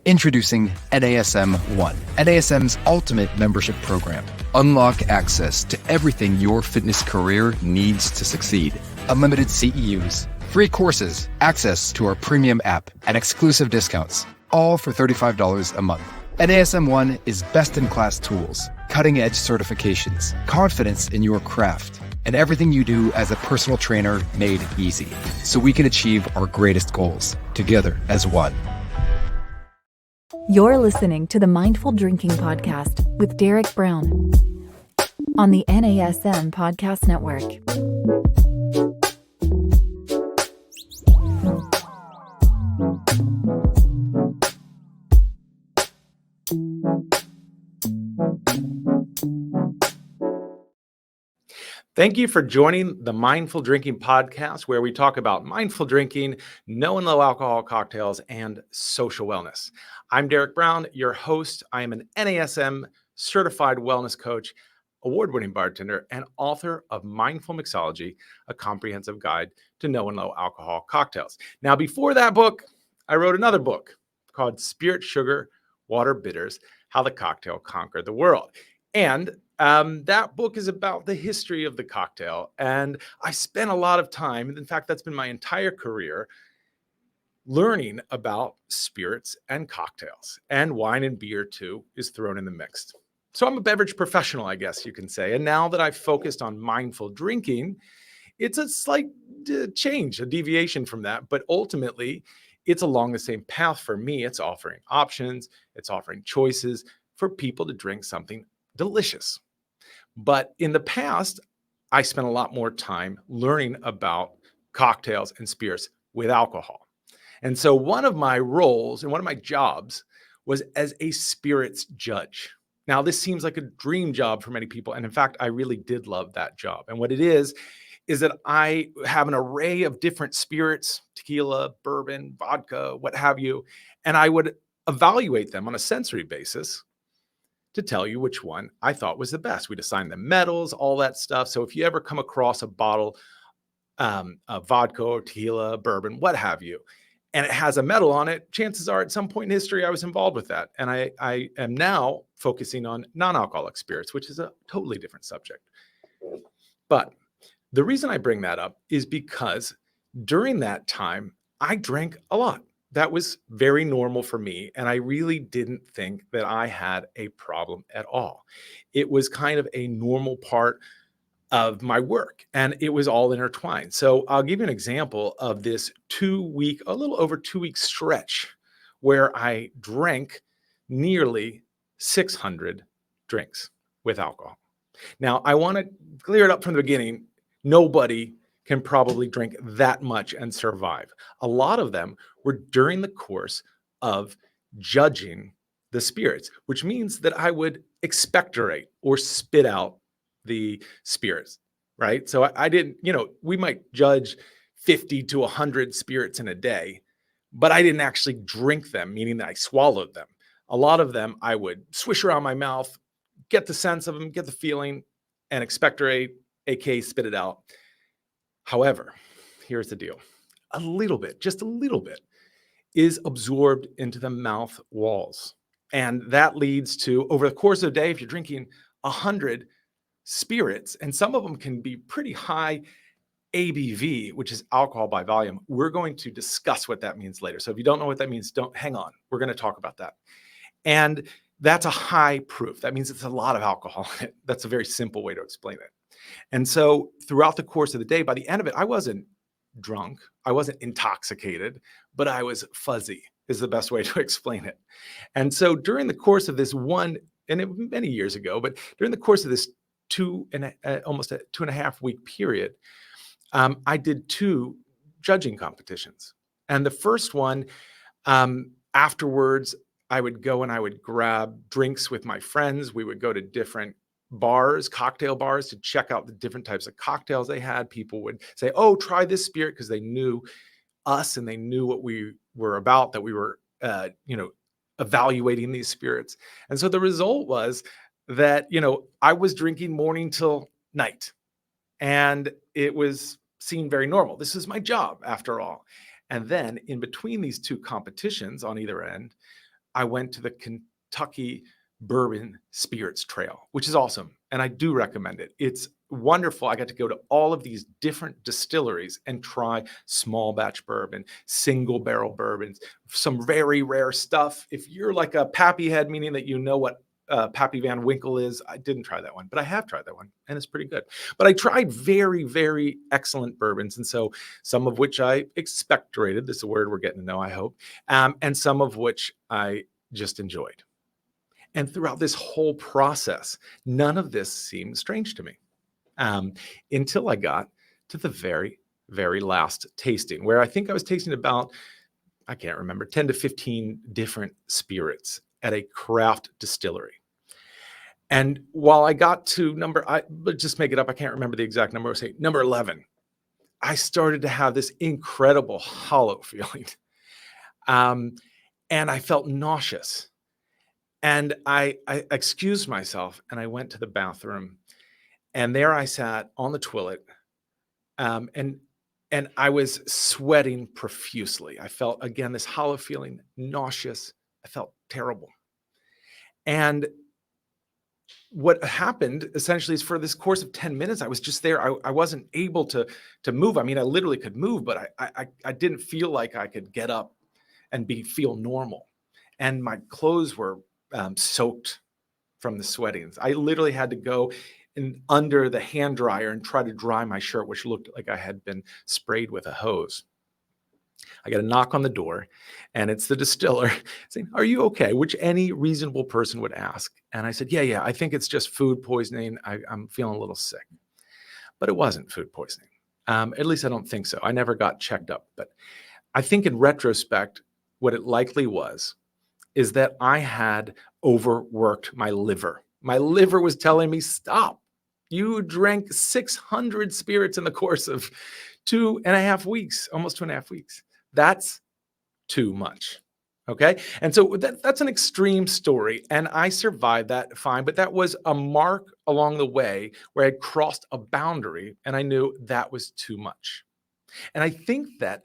Introducing NASM One, NASM's ultimate membership program. Unlock access to everything your fitness career needs to succeed. Unlimited CEUs, free courses, access to our premium app, and exclusive discounts, all for $35 a month. NASM One is best-in-class tools, cutting-edge certifications, confidence in your craft, and everything you do as a personal trainer made easy, so we can achieve our greatest goals together as one. You're listening to the Mindful Drinking Podcast with Derek Brown on the NASM Podcast Network. Thank you for joining the Mindful Drinking Podcast, where we talk about mindful drinking, no and low alcohol cocktails, and social wellness. I'm Derek Brown, your host. I am an NASM certified wellness coach, award-winning bartender, and author of Mindful Mixology, a comprehensive guide to no and low alcohol cocktails. Now, before that book, I wrote another book called Spirit, Sugar, Water, Bitters, How the Cocktail Conquered the World. And that book is about the history of the cocktail. And I spent a lot of time, in fact, that's been my entire career, learning about spirits and cocktails. And wine and beer, too, is thrown in the mix. So I'm a beverage professional, I guess you can say. And now that I've focused on mindful drinking, it's a slight change, a deviation from that. But ultimately, it's along the same path for me. It's offering options. It's offering choices for people to drink something delicious. But in the past, I spent a lot more time learning about cocktails and spirits with alcohol. And so one of my roles and one of my jobs was as a spirits judge. Now, this seems like a dream job for many people. And in fact, I really did love that job. And what it is that I have an array of different spirits, tequila, bourbon, vodka, what have you. And I would evaluate them on a sensory basis to tell you which one I thought was the best. We'd assign them medals, all that stuff. So if you ever come across a bottle of vodka or tequila, bourbon, what have you, and it has a medal on it, chances are at some point in history I was involved with that. And I am now focusing on non-alcoholic spirits, which is a totally different subject. But the reason I bring that up is because during that time, I drank a lot. That was very normal for me. And I really didn't think that I had a problem at all. It was kind of a normal part of my work, and it was all intertwined. So I'll give you an example of this a little over 2 week stretch where I drank nearly 600 drinks with alcohol. Now, I want to clear it up from the beginning. Nobody can probably drink that much and survive. A lot of them were during the course of judging the spirits, which means that I would expectorate or spit out the spirits, right? So I didn't, we might judge 50 to 100 spirits in a day, but I didn't actually drink them, meaning that I swallowed them. A lot of them I would swish around my mouth, get the sense of them, get the feeling, and expectorate, aka spit it out. However, here's the deal. A little bit, just a little bit, is absorbed into the mouth walls. And that leads to, over the course of a day, if you're drinking 100 spirits, and some of them can be pretty high ABV, which is alcohol by volume. We're going to discuss what that means later. So if you don't know what that means, don't hang on. We're going to talk about that. And that's a high proof. That means it's a lot of alcohol in it. That's a very simple way to explain it. And so throughout the course of the day, by the end of it, I wasn't drunk. I wasn't intoxicated, but I was fuzzy is the best way to explain it. And so during the course of this many years ago, but during the course of this almost a 2.5 week period, I did 2 judging competitions. And the first one, afterwards, I would go and I would grab drinks with my friends. We would go to different bars, cocktail bars, to check out the different types of cocktails they had. People would say, oh, try this spirit, because they knew us and they knew what we were about, that we were, evaluating these spirits. And so the result was that, I was drinking morning till night, and it was seemed very normal. This is my job after all. And then in between these 2 competitions on either end, I went to the Kentucky Bourbon Spirits Trail, which is awesome. And I do recommend it. It's wonderful. I got to go to all of these different distilleries and try small batch bourbon, single barrel bourbons, some very rare stuff. If you're like a Pappy head, meaning that you know what Pappy Van Winkle is, I didn't try that one, but I have tried that one and it's pretty good. But I tried very, very excellent bourbons. And so some of which I expectorated, this is a word we're getting to know, I hope, and some of which I just enjoyed. And throughout this whole process, none of this seemed strange to me until I got to the very, very last tasting, where I think I was tasting about, I can't remember, 10 to 15 different spirits at a craft distillery. And while I got to let's just make it up, I can't remember the exact number, say number 11, I started to have this incredible hollow feeling. And I felt nauseous. And I excused myself and I went to the bathroom. And there I sat on the toilet. And I was sweating profusely. I felt, again, this hollow feeling, nauseous. I felt terrible. And what happened essentially is for this course of 10 minutes, I was just there. I wasn't able to move. I mean, I literally could move, but I didn't feel like I could get up and feel normal. And my clothes were soaked from the sweatings. I literally had to go under the hand dryer and try to dry my shirt, which looked like I had been sprayed with a hose. I got a knock on the door, and it's the distiller saying, "Are you okay?" Which any reasonable person would ask. And I said, yeah, I think it's just food poisoning. I'm feeling a little sick. But it wasn't food poisoning. At least I don't think so. I never got checked up. But I think in retrospect, what it likely was is that I had overworked my liver. My liver was telling me, stop. You drank 600 spirits in the course of 2.5 weeks, almost 2.5 weeks. That's too much. Okay. And so that's an extreme story. And I survived that fine. But that was a mark along the way where I crossed a boundary and I knew that was too much. And I think that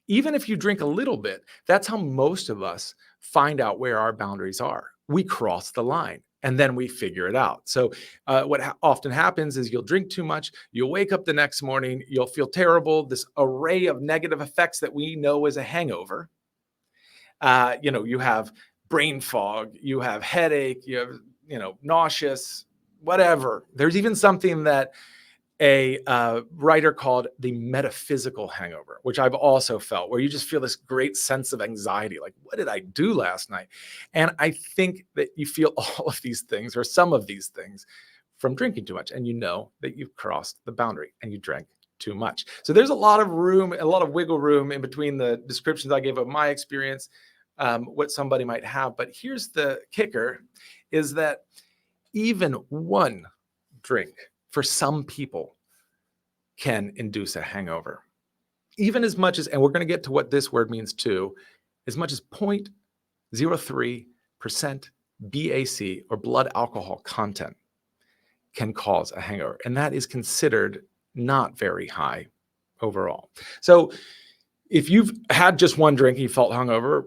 even if you drink a little bit, that's how most of us find out where our boundaries are. We cross the line and then we figure it out. So what often happens is you'll drink too much, you'll wake up the next morning, you'll feel terrible, this array of negative effects that we know is a hangover. You have brain fog, you have headache, you have, nauseous, whatever. There's even something that a writer called the metaphysical hangover, which I've also felt, where you just feel this great sense of anxiety. Like, what did I do last night? And I think that you feel all of these things or some of these things from drinking too much. And you know that you've crossed the boundary and you drank too much. So there's a lot of room, a lot of wiggle room in between the descriptions I gave of my experience, what somebody might have. But here's the kicker, is that even one drink for some people can induce a hangover. Even as much as, and we're going to get to what this word means too, as much as 0.03% BAC or blood alcohol content can cause a hangover. And that is considered not very high overall. So if you've had just one drink and you felt hungover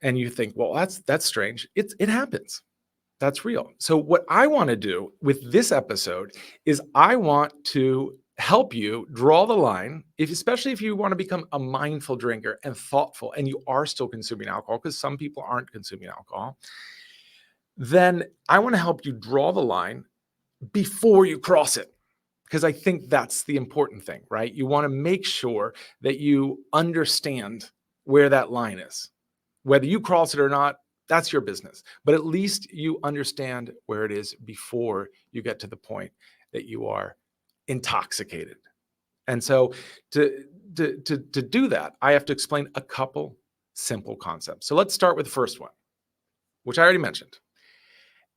and you think, well, that's strange, it happens. That's real. So what I want to do with this episode is I want to help you draw the line, especially if you want to become a mindful drinker and thoughtful, and you are still consuming alcohol, because some people aren't consuming alcohol, then I want to help you draw the line before you cross it. Because I think that's the important thing, right? You want to make sure that you understand where that line is. Whether you cross it or not, that's your business. But at least you understand where it is before you get to the point that you are intoxicated. And so to do that, I have to explain a couple simple concepts. So let's start with the first one, which I already mentioned.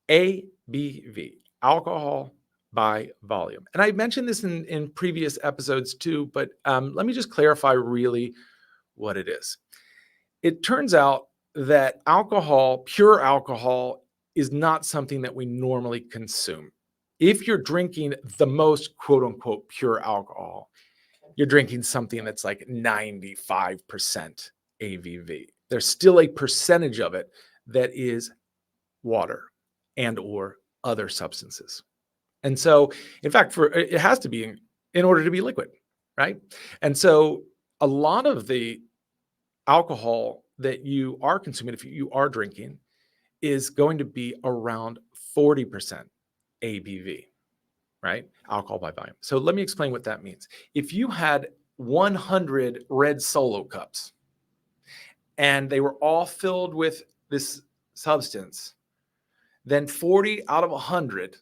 ABV, alcohol by volume. And I mentioned this in previous episodes too, but let me just clarify really what it is. It turns out that alcohol, pure alcohol, is not something that we normally consume. If you're drinking the most quote unquote pure alcohol, you're drinking something that's like 95% ABV. There's still a percentage of it that is water and or other substances. And so, in fact, it has to be in order to be liquid, right? And so a lot of the alcohol that you are consuming, if you are drinking, is going to be around 40% ABV, right? Alcohol by volume. So let me explain what that means. If you had 100 red Solo cups and they were all filled with this substance, then 40 out of 100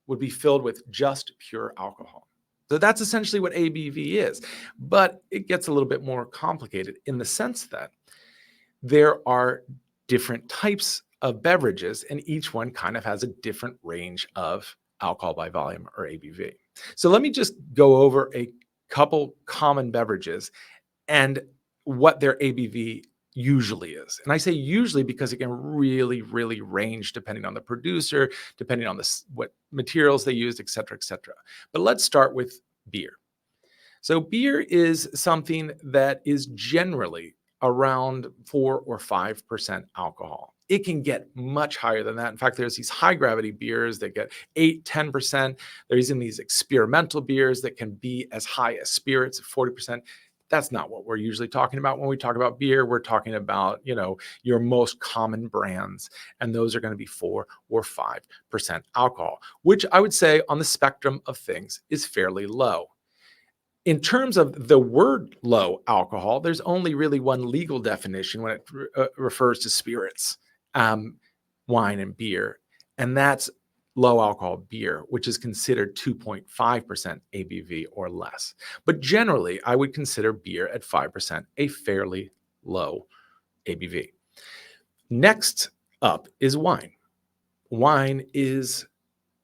would be filled with just pure alcohol. So that's essentially what ABV is. But it gets a little bit more complicated in the sense that there are different types of beverages, and each one kind of has a different range of alcohol by volume, or ABV. So let me just go over a couple common beverages and what their ABV usually is. And I say usually because it can really, really range depending on the producer, depending on what materials they used, et cetera, et cetera. But let's start with beer. So beer is something that is generally around 4 or 5% alcohol. It can get much higher than that. In fact, there's these high gravity beers that get 8, 10%. There's even these experimental beers that can be as high as spirits at 40%. That's not what we're usually talking about. When we talk about beer, we're talking about, your most common brands, and those are going to be 4 or 5% alcohol, which I would say on the spectrum of things is fairly low. In terms of the word low alcohol, there's only really one legal definition when it refers to spirits, wine and beer, and that's low alcohol beer, which is considered 2.5% ABV or less. But generally, I would consider beer at 5% a fairly low ABV. Next up is wine. Wine is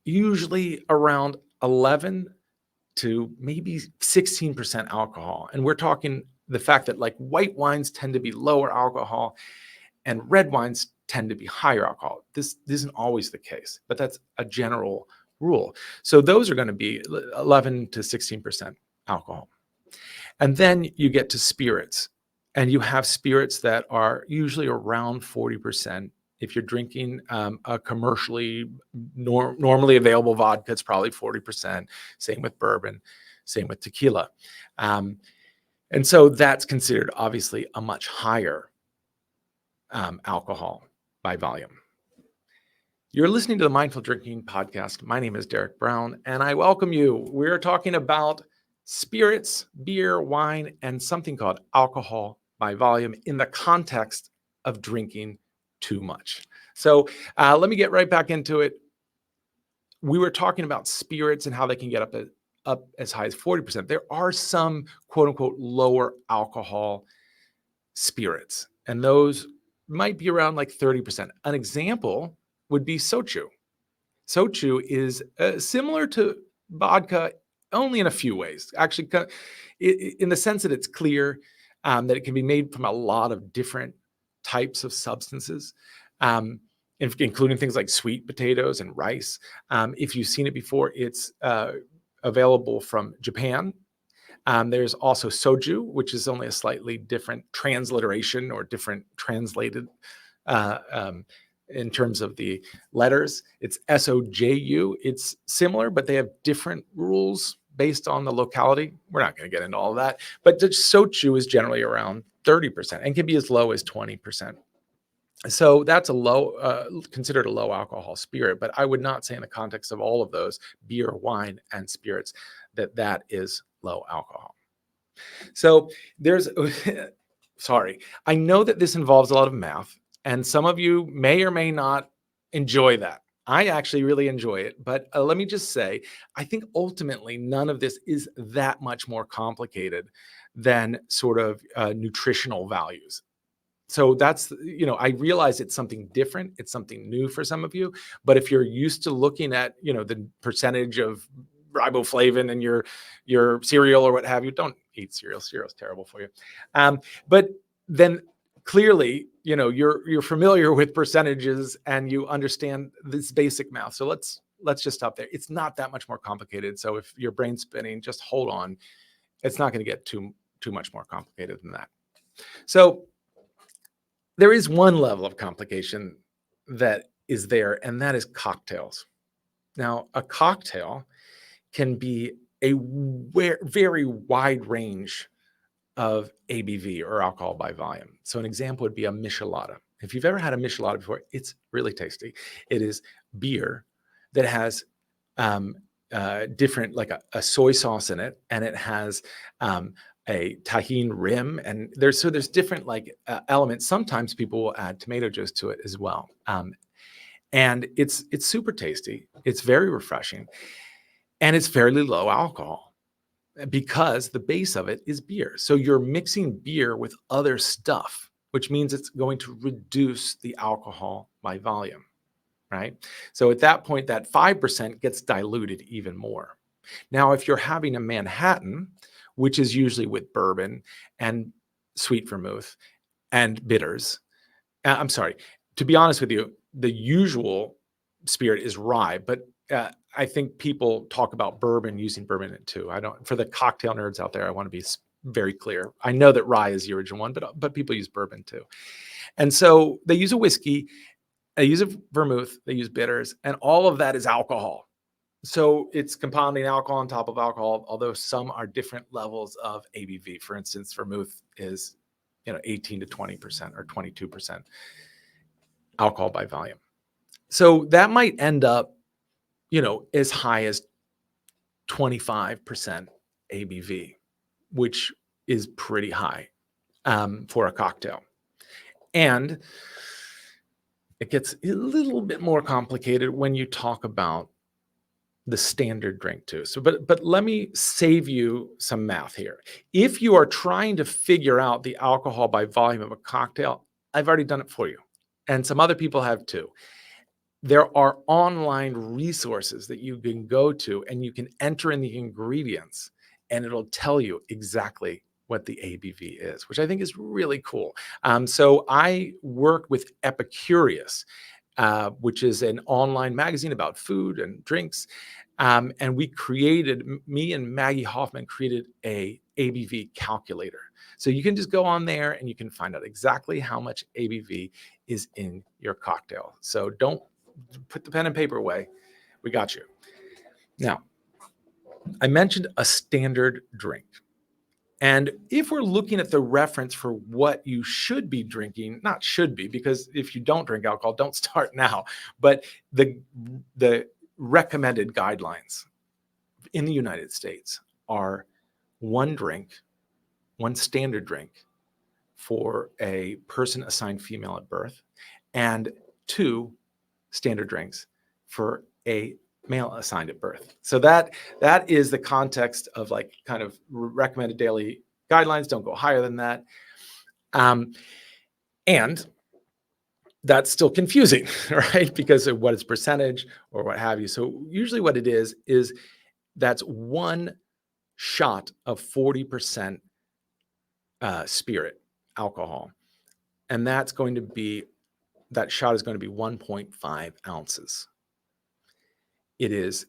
usually around 11 to maybe 16% alcohol. And we're talking the fact that like white wines tend to be lower alcohol and red wines tend to be higher alcohol. This isn't always the case, but that's a general rule. So those are going to be 11 to 16% alcohol. And then you get to spirits, and you have spirits that are usually around 40%. If you're drinking a commercially normally available vodka, it's probably 40%. Same with bourbon, same with tequila. And so that's considered obviously a much higher alcohol by volume. You're listening to the Mindful Drinking Podcast. My name is Derek Brown, and I welcome you. We're talking about spirits, beer, wine, and something called alcohol by volume in the context of drinking too much. So let me get right back into it. We were talking about spirits and how they can get up as high as 40%. There are some quote unquote lower alcohol spirits, and those might be around like 30%. An example would be soju. Soju is similar to vodka only in a few ways. Actually, in the sense that it's clear, that it can be made from a lot of different types of substances, including things like sweet potatoes and rice. If you've seen it before, it's available from Japan. There's also soju, which is only a slightly different transliteration or different translated in terms of the letters. It's SOJU. It's similar, but they have different rules based on the locality. We're not going to get into all of that, but the soju is generally around 30% and can be as low as 20%. So that's considered a low alcohol spirit, but I would not say in the context of all of those, beer, wine, and spirits, that is low alcohol. So sorry, I know that this involves a lot of math, and some of you may or may not enjoy that. I actually really enjoy it, but let me just say, I think ultimately none of this is that much more complicated than sort of nutritional values. So that's, I realize it's something different. It's something new for some of you, but if you're used to looking at, the percentage of riboflavin in your cereal or what have you, don't eat cereal. Cereal's terrible for you. But then clearly, you're familiar with percentages and you understand this basic math. So let's just stop there. It's not that much more complicated. So if your brain's spinning, just hold on. It's not going to get too much more complicated than that. So There is one level of complication that is there, and that is cocktails. Now, a cocktail can be a very wide range of ABV, or alcohol by volume. So an example would be a michelada. If you've ever had a michelada before, it's really tasty. It is beer that has different, like a soy sauce in it, and it has a tahine rim, and there's different elements. Sometimes people will add tomato juice to it as well, and it's super tasty. It's very refreshing, and it's fairly low alcohol because the base of it is beer. So you're mixing beer with other stuff, which means it's going to reduce the alcohol by volume, right? So at that point, that 5% gets diluted even more. Now, if you're having a Manhattan, which is usually with bourbon and sweet vermouth and bitters, I'm sorry, to be honest with you, the usual spirit is rye, but I think people talk about bourbon using bourbon in it too. I don't, for the cocktail nerds out there, I want to be very clear. I know that rye is the original one, but people use bourbon too. And so they use a whiskey, they use a vermouth, they use bitters, and all of that is alcohol. So it's compounding alcohol on top of alcohol, although some are different levels of ABV. For instance, vermouth is 18 to 20% or 22% alcohol by volume. So that might end up as high as 25% ABV, which is pretty high for a cocktail. And it gets a little bit more complicated when you talk about the standard drink too. So, but let me save you some math here. If you are trying to figure out the alcohol by volume of a cocktail, I've already done it for you. And some other people have too. There are online resources that you can go to, and you can enter in the ingredients, and it'll tell you exactly what the ABV is, which I think is really cool. So I work with Epicurious, which is an online magazine about food and drinks. And me and Maggie Hoffman created a ABV calculator. So you can just go on there and you can find out exactly how much ABV is in your cocktail. So don't put the pen and paper away. We got you. Now, I mentioned a standard drink. And if we're looking at the reference for what you should be drinking, not should be, because if you don't drink alcohol, don't start now. But the recommended guidelines in the United States are one standard drink for a person assigned female at birth, and 2 standard drinks for a male assigned at birth. So that is the context of kind of recommended daily guidelines. Don't go higher than that. And that's still confusing, right? Because of what is percentage or what have you. So usually what it is that's 1 shot of 40% spirit alcohol. And that shot is going to be 1.5 ounces. It is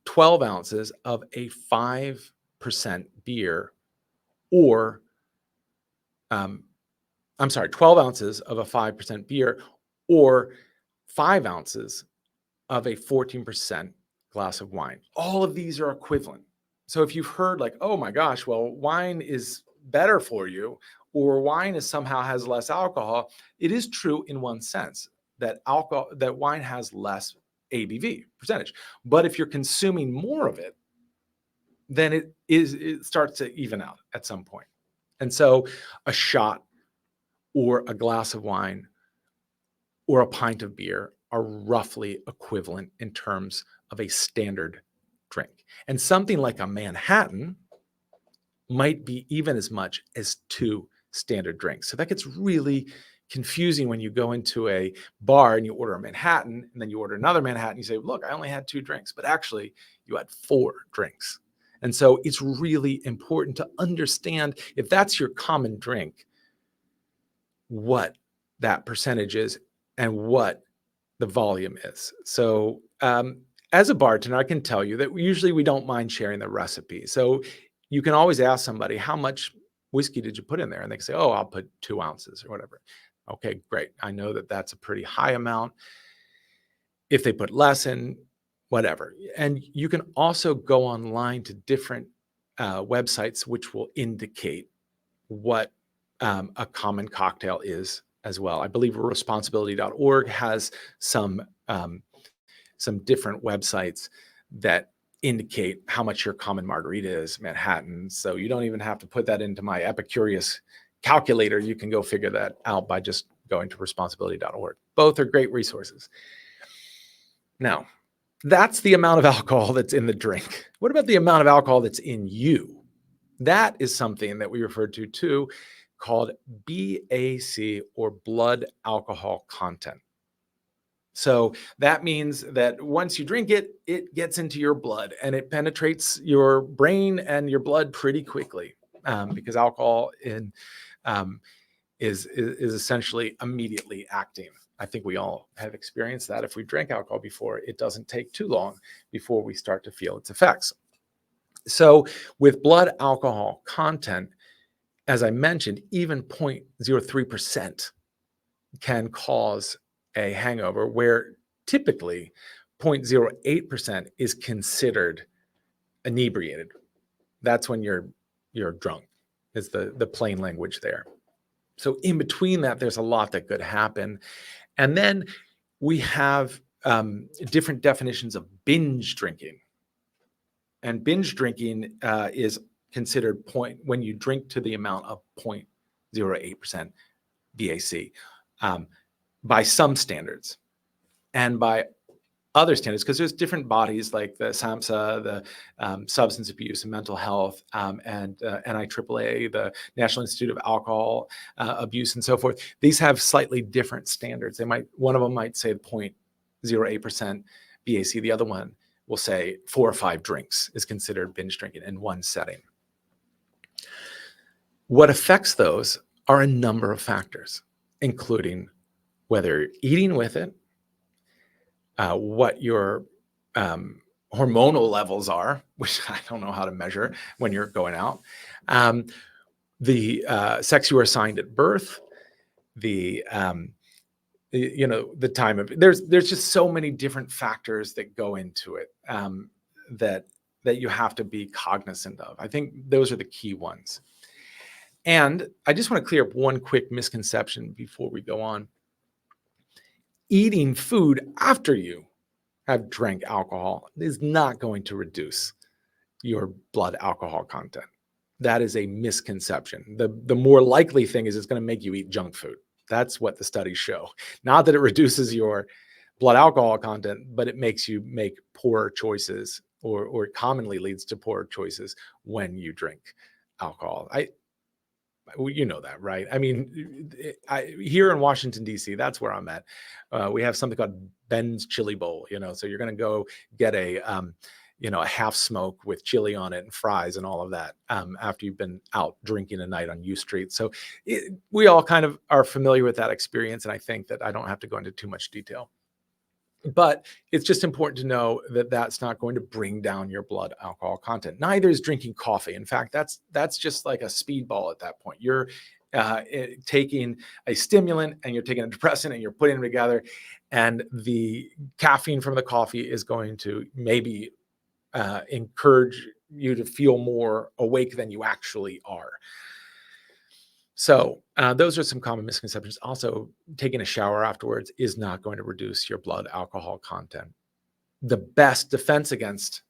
12 ounces of a 5% beer, or 12 ounces of a 5% beer, or 5 ounces of a 14% glass of wine. All of these are equivalent. So if you've heard oh my gosh, well, wine is better for you, or wine somehow has less alcohol, it is true in one sense that wine has less ABV percentage. But if you're consuming more of it, then it starts to even out at some point. And so a shot or a glass of wine or a pint of beer are roughly equivalent in terms of a standard drink. And something like a Manhattan might be even as much as 2 standard drinks. So that gets really confusing when you go into a bar and you order a Manhattan, and then you order another Manhattan. You say, look, I only had 2 drinks, but actually you had 4 drinks. And so it's really important to understand, if that's your common drink, what that percentage is and what the volume is. So as a bartender, I can tell you that usually we don't mind sharing the recipe. So you can always ask somebody, how much whiskey did you put in there? And they can say, oh, I'll put 2 ounces or whatever. Okay, great. I know that that's a pretty high amount. If they put less in, whatever. And you can also go online to different websites which will indicate what a common cocktail is as well. I believe responsibility.org has some different websites that indicate how much your common margarita is, Manhattan. So you don't even have to put that into my Epicurious calculator. You can go figure that out by just going to responsibility.org. Both are great resources. Now, that's the amount of alcohol that's in the drink. What about the amount of alcohol that's in you? That is something that we refer to too, called BAC, or blood alcohol content. So that means that once you drink it, it gets into your blood and it penetrates your brain and your blood pretty quickly, because alcohol is essentially immediately acting. I think we all have experienced that. If we drank alcohol before, it doesn't take too long before we start to feel its effects. So with blood alcohol content, as I mentioned, even 0.03% can cause a hangover, where typically 0.08% is considered inebriated. That's when you're drunk, is the plain language there. So in between that, there's a lot that could happen. And then we have different definitions of binge drinking. And binge drinking is considered when you drink to the amount of 0.08% BAC by some standards, and by other standards, because there's different bodies like the SAMHSA, the Substance Abuse and Mental Health, and NIAAA, the National Institute of Alcohol Abuse, and so forth. These have slightly different standards. One of them might say 0.08% BAC. The other one will say 4 or 5 drinks is considered binge drinking in one setting. What affects those are a number of factors, including whether you're eating with it, what your hormonal levels are, which I don't know how to measure when you're going out, the sex you were assigned at birth, the time of, there's just so many different factors that go into it that you have to be cognizant of. I think those are the key ones. And I just want to clear up one quick misconception before we go on. Eating food after you have drank alcohol is not going to reduce your blood alcohol content. That is a misconception. The more likely thing is it's going to make you eat junk food. That's what the studies show. Not that it reduces your blood alcohol content, but it makes you make poorer choices, or it commonly leads to poorer choices when you drink alcohol. You know that, right? I mean, here in Washington, D.C., that's where I'm at. We have something called Ben's Chili Bowl, so you're going to go get a half smoke with chili on it and fries and all of that after you've been out drinking a night on U Street. So we all kind of are familiar with that experience, and I think that I don't have to go into too much detail. But it's just important to know that that's not going to bring down your blood alcohol content. Neither is drinking coffee. In fact, that's just like a speedball at that point. You're taking a stimulant and you're taking a depressant and you're putting them together, and the caffeine from the coffee is going to maybe encourage you to feel more awake than you actually are. So those are some common misconceptions. Also, taking a shower afterwards is not going to reduce your blood alcohol content. The best defense against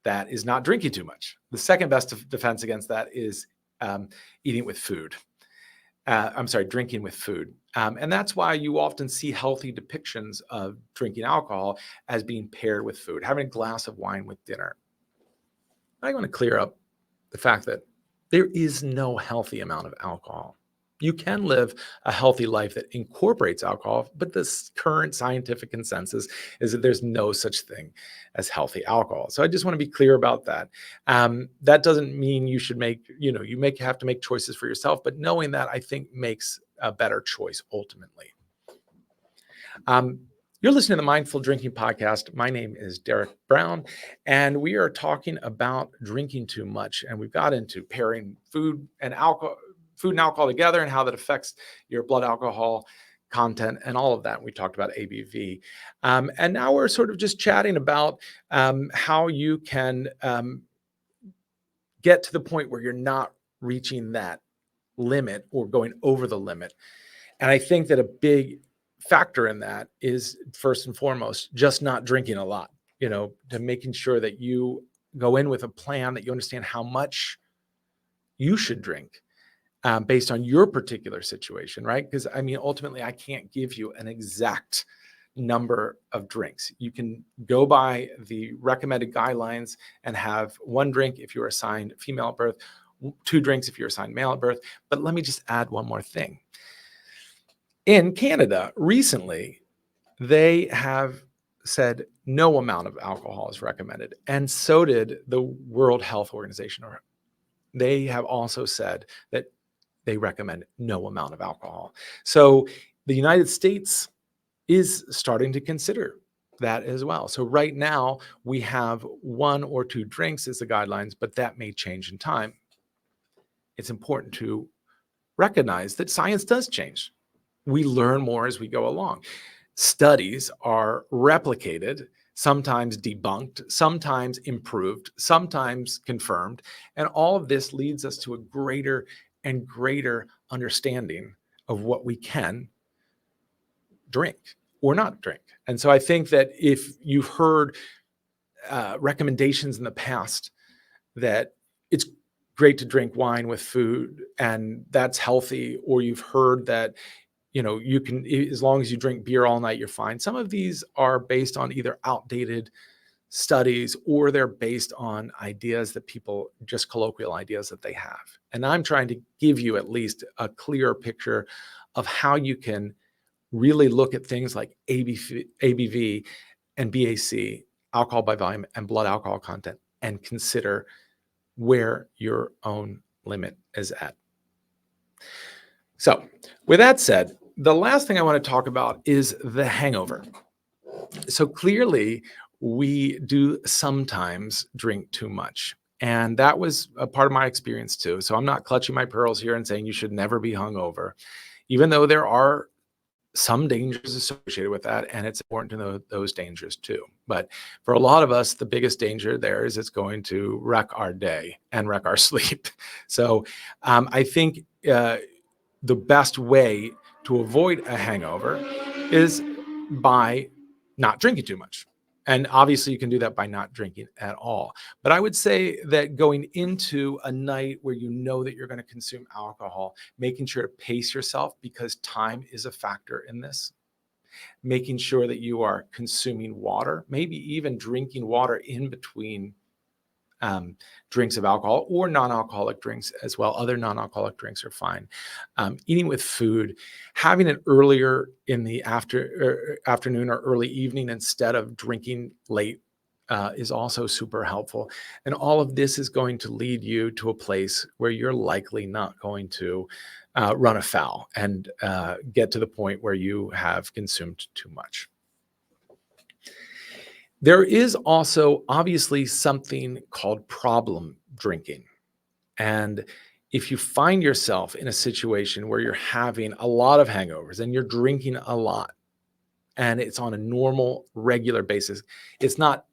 that is not drinking too much. The second best defense against that is drinking with food. And that's why you often see healthy depictions of drinking alcohol as being paired with food, having a glass of wine with dinner. I want to clear up the fact that there is no healthy amount of alcohol. You can live a healthy life that incorporates alcohol, but the current scientific consensus is that there's no such thing as healthy alcohol. So I just want to be clear about that. That doesn't mean you should have to make choices for yourself, but knowing that, I think, makes a better choice ultimately. You're listening to the Mindful Drinking Podcast. My name is Derek Brown, and we are talking about drinking too much. And we've got into pairing food and alcohol, food and alcohol together and how that affects your blood alcohol content and all of that. We talked about ABV. And now we're sort of just chatting about how you can get to the point where you're not reaching that limit or going over the limit. And I think that a big factor in that is, first and foremost, just not drinking a lot, to making sure that you go in with a plan, that you understand how much you should drink based on your particular situation, right? Because ultimately, I can't give you an exact number of drinks. You can go by the recommended guidelines and have 1 drink if you're assigned female at birth, 2 drinks if you're assigned male at birth. But let me just add one more thing. In Canada, recently, they have said no amount of alcohol is recommended. And so did the World Health Organization. They have also said that they recommend no amount of alcohol. So the United States is starting to consider that as well. So right now we have 1 or 2 drinks as the guidelines, but that may change in time. It's important to recognize that science does change. We learn more as we go along. Studies are replicated, sometimes debunked, sometimes improved, sometimes confirmed. And all of this leads us to a greater and greater understanding of what we can drink or not drink. And so I think that if you've heard recommendations in the past that it's great to drink wine with food and that's healthy, or you've heard that you can, as long as you drink beer all night, you're fine. Some of these are based on either outdated studies or they're based on ideas that people, just colloquial ideas that they have. And I'm trying to give you at least a clearer picture of how you can really look at things like ABV and BAC, alcohol by volume, and blood alcohol content, and consider where your own limit is at. So with that said, the last thing I want to talk about is the hangover. So clearly, we do sometimes drink too much. And that was a part of my experience too. So I'm not clutching my pearls here and saying you should never be hungover, even though there are some dangers associated with that. And it's important to know those dangers too. But for a lot of us, the biggest danger there is it's going to wreck our day and wreck our sleep. So I think the best way to avoid a hangover is by not drinking too much. And obviously you can do that by not drinking at all. But I would say that going into a night where you know that you're going to consume alcohol, making sure to pace yourself, because time is a factor in this. Making sure that you are consuming water, maybe even drinking water in between drinks of alcohol or non-alcoholic drinks as well. Other non-alcoholic drinks are fine. Eating with food, having it earlier in the afternoon or early evening instead of drinking late is also super helpful. And all of this is going to lead you to a place where you're likely not going to run afoul and get to the point where you have consumed too much. There is also obviously something called problem drinking. And if you find yourself in a situation where you're having a lot of hangovers and you're drinking a lot and it's on a normal, regular basis, it's not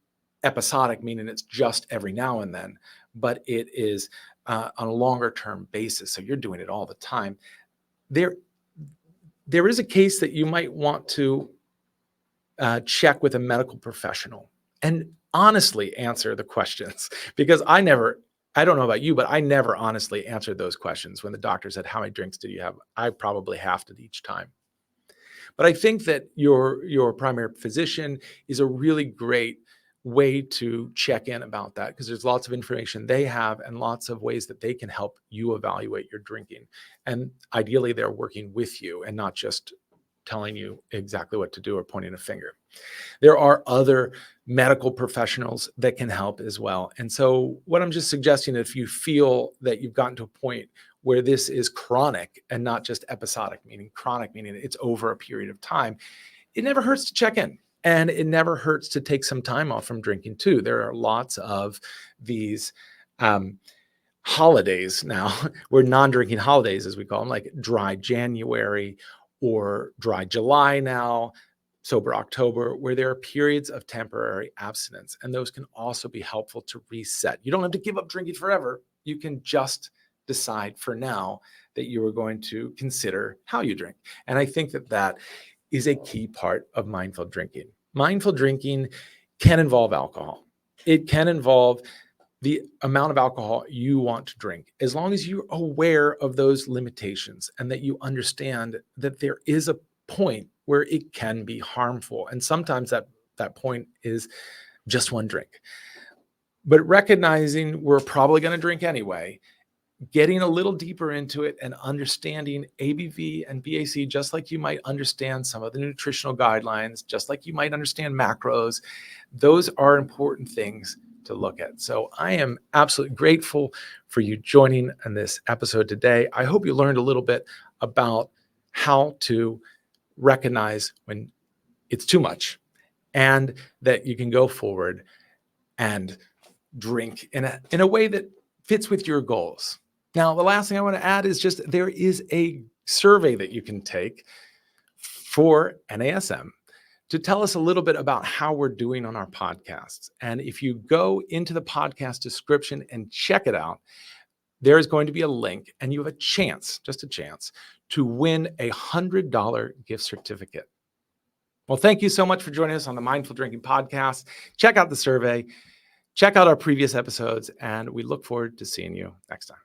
episodic, meaning it's just every now and then, but it is on a longer term basis. So you're doing it all the time. There is a case that you might want to check with a medical professional and honestly answer the questions, because I don't know about you, but I never honestly answered those questions. When the doctor said, how many drinks did you have? I probably halved it each time. But I think that your primary physician is a really great way to check in about that, because there's lots of information they have and lots of ways that they can help you evaluate your drinking. And ideally, they're working with you and not just telling you exactly what to do or pointing a finger. There are other medical professionals that can help as well. And so what I'm just suggesting, if you feel that you've gotten to a point where this is chronic and not just episodic, meaning chronic, meaning it's over a period of time, it never hurts to check in. And it never hurts to take some time off from drinking too. There are lots of these holidays now, we're non-drinking holidays, as we call them, like dry January or dry July now, sober October, where there are periods of temporary abstinence. And those can also be helpful to reset. You don't have to give up drinking forever. You can just decide for now that you are going to consider how you drink. And I think that that is a key part of mindful drinking. Mindful drinking can involve alcohol. It can involve the amount of alcohol you want to drink, as long as you're aware of those limitations and that you understand that there is a point where it can be harmful. And sometimes that point is just one drink. But recognizing we're probably going to drink anyway, getting a little deeper into it and understanding ABV and BAC, just like you might understand some of the nutritional guidelines, just like you might understand macros, those are important things to look at. So I am absolutely grateful for you joining in this episode today. I hope you learned a little bit about how to recognize when it's too much and that you can go forward and drink in a way that fits with your goals. Now, the last thing I want to add is just there is a survey that you can take for NASM to tell us a little bit about how we're doing on our podcasts. And if you go into the podcast description and check it out, there is going to be a link and you have a chance, just a chance, to win a $100 gift certificate. Well, thank you so much for joining us on the Mindful Drinking Podcast. Check out the survey, check out our previous episodes, and we look forward to seeing you next time.